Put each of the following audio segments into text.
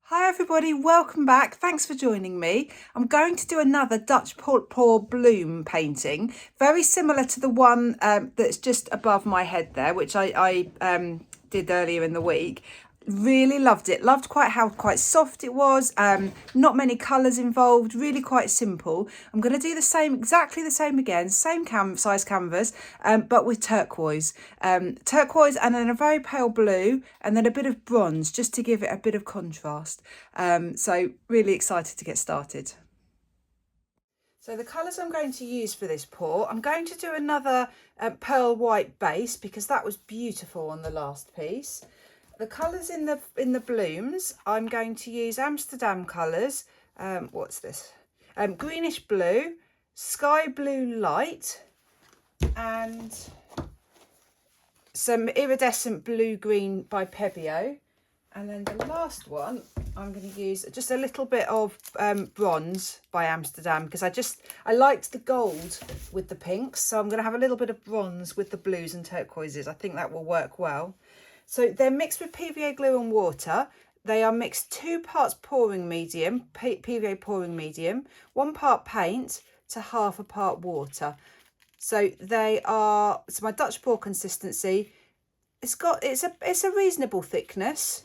Hi everybody, welcome back. Thanks for joining me. I'm going to do another Dutch paw bloom painting, very similar to the one that's just above my head there, which I did earlier in the week. Really loved it. Loved quite soft it was. Not many colours involved. Really quite simple. I'm going to do the same, exactly the same again. Same size canvas, but with turquoise. Turquoise and then a very pale blue and then a bit of bronze just to give it a bit of contrast. So really excited to get started. So the colours I'm going to use for this paw, I'm going to do another pearl white base because that was beautiful on the last piece. The colours in the blooms, I'm going to use Amsterdam colours. What's this? Greenish blue, sky blue light, and some iridescent blue green by Pebeo. And then the last one, I'm going to use just a little bit of bronze by Amsterdam because I liked the gold with the pinks. So I'm going to have a little bit of bronze with the blues and turquoises. I think that will work well. So they're mixed with PVA glue and water. They are mixed 2 parts pouring medium, PVA pouring medium, 1 part paint to half a part water. So it's my Dutch paw consistency. It's a reasonable thickness,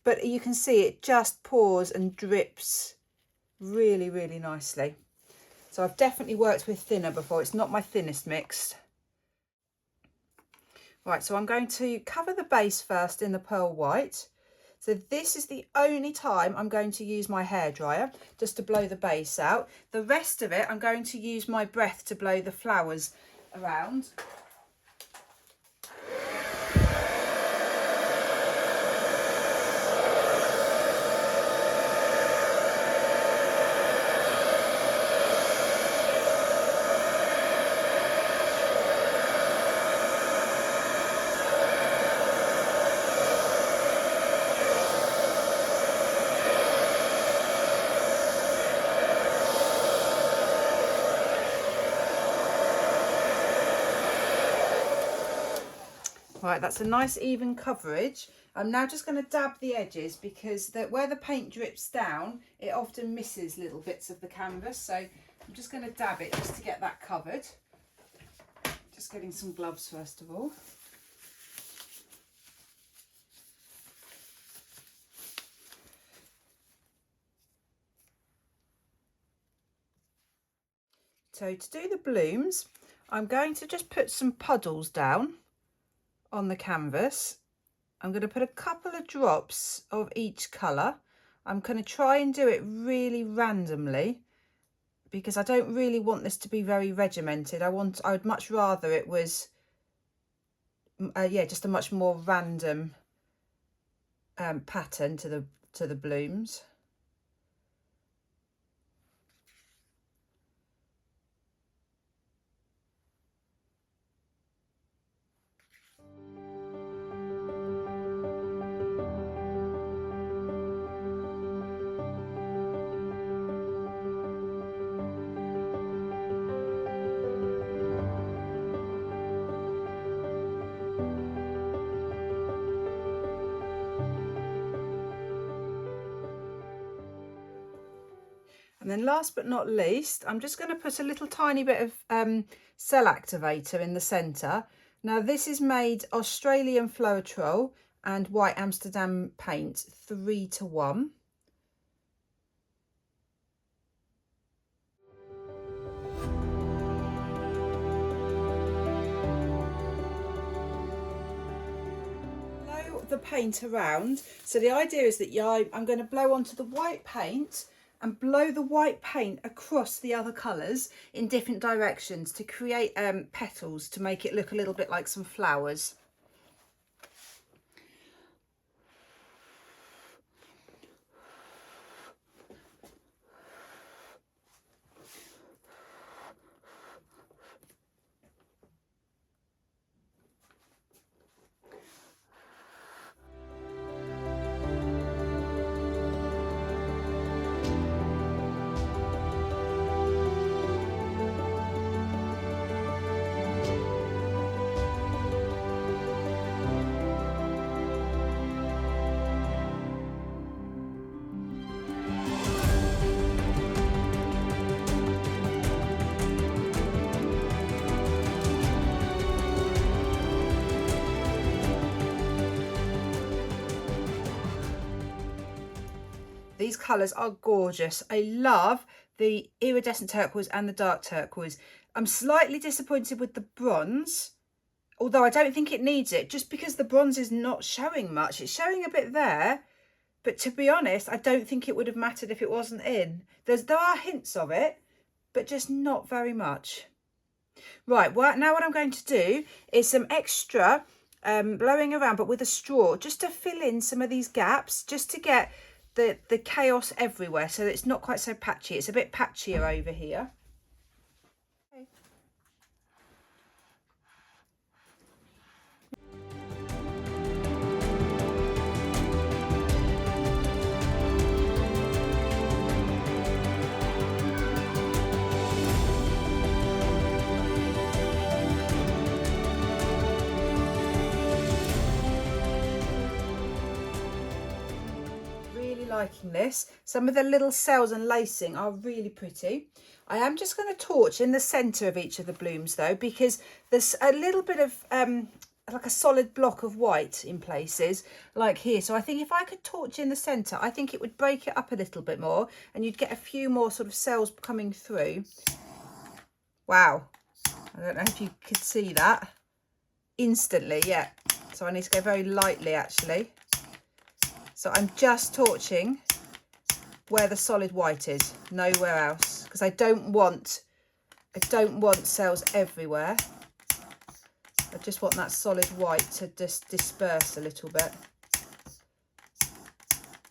but you can see it just pours and drips really, really nicely. So I've definitely worked with thinner before. It's not my thinnest mix. Right, so I'm going to cover the base first in the pearl white. So this is the only time I'm going to use my hairdryer just to blow the base out. The rest of it, I'm going to use my breath to blow the flowers around. Right, that's a nice even coverage. I'm now just going to dab the edges because where the paint drips down, it often misses little bits of the canvas. So I'm just going to dab it just to get that covered. Just getting some gloves first of all. So to do the blooms, I'm going to just put some puddles down on the canvas. I'm going to put a couple of drops of each colour. I'm going to try and do it really randomly because I don't really want this to be very regimented. I would much rather it was just a much more random pattern to the blooms. And then last but not least, I'm just going to put a little tiny bit of cell activator in the centre. Now this is made Australian Floetrol and white Amsterdam paint 3:1. Blow the paint around. So the idea is that I'm going to blow onto the white paint and blow the white paint across the other colours in different directions to create petals to make it look a little bit like some flowers. These colours are gorgeous. I love the iridescent turquoise and the dark turquoise. I'm slightly disappointed with the bronze, although I don't think it needs it, just because the bronze is not showing much. It's showing a bit there, but to be honest, I don't think it would have mattered if it wasn't in. There are hints of it, but just not very much. Right, well, now what I'm going to do is some extra blowing around, but with a straw, just to fill in some of these gaps, just to get the chaos everywhere, so that it's not quite so patchy. It's a bit patchier over here. Okay. Liking this. Some of the little cells and lacing are really pretty. I am just going to torch in the center of each of the blooms though, because there's a little bit of like a solid block of white in places like here. So I think if I could torch in the center, I think it would break it up a little bit more and you'd get a few more sort of cells coming through. Wow, I don't know if you could see that instantly. Yeah, so I need to go very lightly actually. So I'm just torching where the solid white is, nowhere else, because I don't want cells everywhere. I just want that solid white to just disperse a little bit.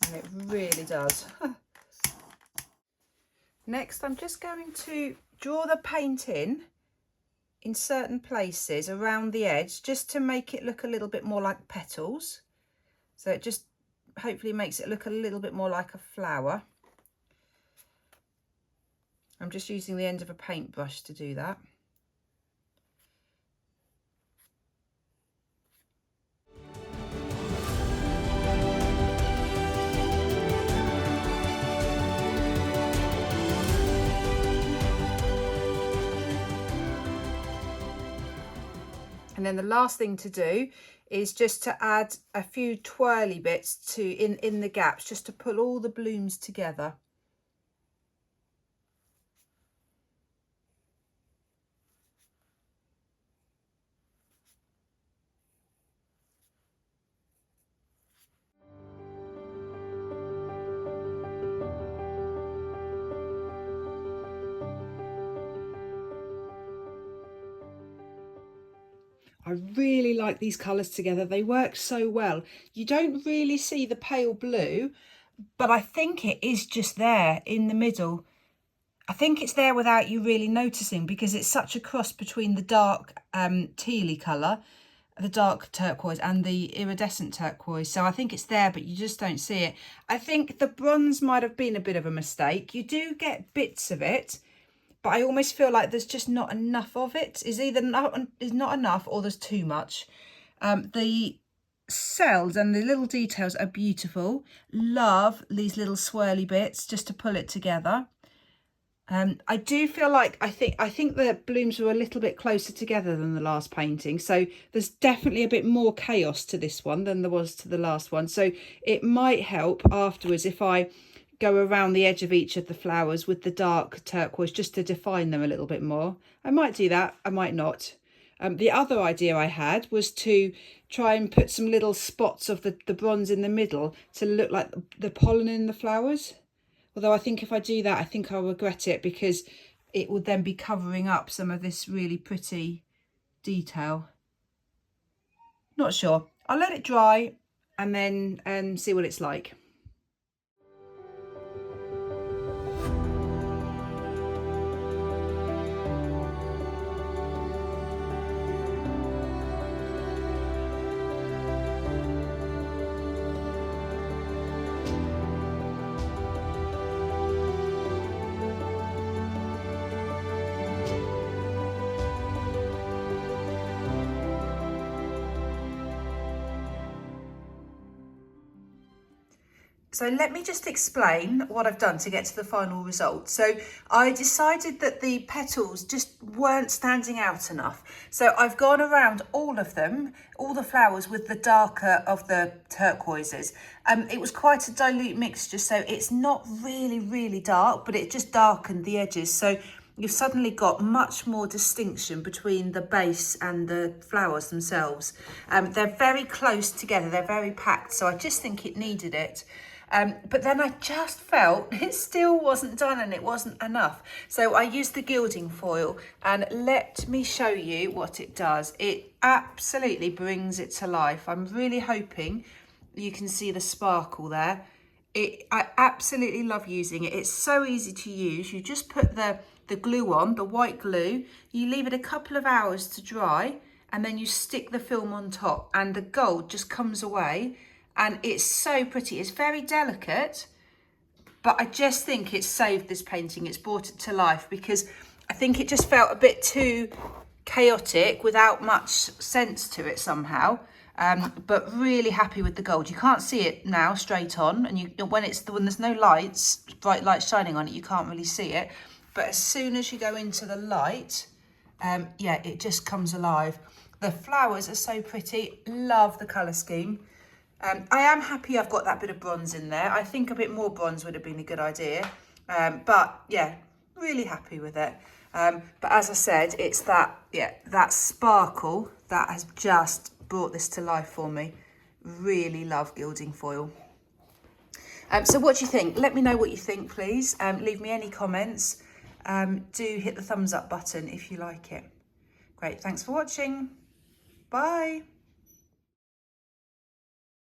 And it really does. Next, I'm just going to draw the paint in certain places around the edge, just to make it look a little bit more like petals. So it just hopefully makes it look a little bit more like a flower. I'm just using the end of a paintbrush to do that. And then the last thing to do is just to add a few twirly bits to in the gaps, just to pull all the blooms together. I really like these colours together. They work so well. You don't really see the pale blue, but I think it is just there in the middle. I think it's there without you really noticing, because it's such a cross between the dark tealy colour, the dark turquoise, and the iridescent turquoise. So I think it's there, but you just don't see it. I think the bronze might have been a bit of a mistake. You do get bits of it, but I almost feel like there's just not enough of it. Is either not enough or there's too much. The cells and the little details are beautiful. Love these little swirly bits just to pull it together. I do feel like I think the blooms were a little bit closer together than the last painting, so there's definitely a bit more chaos to this one than there was to the last one. So it might help afterwards if I go around the edge of each of the flowers with the dark turquoise, just to define them a little bit more. I might do that, I might not. The other idea I had was to try and put some little spots of the bronze in the middle to look like the pollen in the flowers. Although I think if I do that, I think I'll regret it, because it would then be covering up some of this really pretty detail. Not sure. I'll let it dry and then see what it's like. So let me just explain what I've done to get to the final result. So I decided that the petals just weren't standing out enough. So I've gone around all of them, all the flowers with the darker of the turquoises. It was quite a dilute mixture, so it's not really dark, but it just darkened the edges. So you've suddenly got much more distinction between the base and the flowers themselves. They're very close together, they're very packed, so I just think it needed it. But then I just felt it still wasn't done and it wasn't enough. So I used the gilding foil, and let me show you what it does. It absolutely brings it to life. I'm really hoping you can see the sparkle there. I absolutely love using it. It's so easy to use. You just put the glue on, the white glue, you leave it a couple of hours to dry, and then you stick the film on top, and the gold just comes away. And it's so pretty. It's very delicate, but I just think it's saved this painting. It's brought it to life, because I think it just felt a bit too chaotic without much sense to it somehow. But really happy with the gold. You can't see it now straight on, and when there's no lights, bright lights shining on it, you can't really see it. But as soon as you go into the light, yeah, it just comes alive. The flowers are so pretty. Love the colour scheme. I am happy I've got that bit of bronze in there. I think a bit more bronze would have been a good idea. But yeah, really happy with it. But as I said, it's that sparkle that has just brought this to life for me. Really love gilding foil. So what do you think? Let me know what you think, please. Leave me any comments. Do hit the thumbs up button if you like it. Great, thanks for watching. Bye.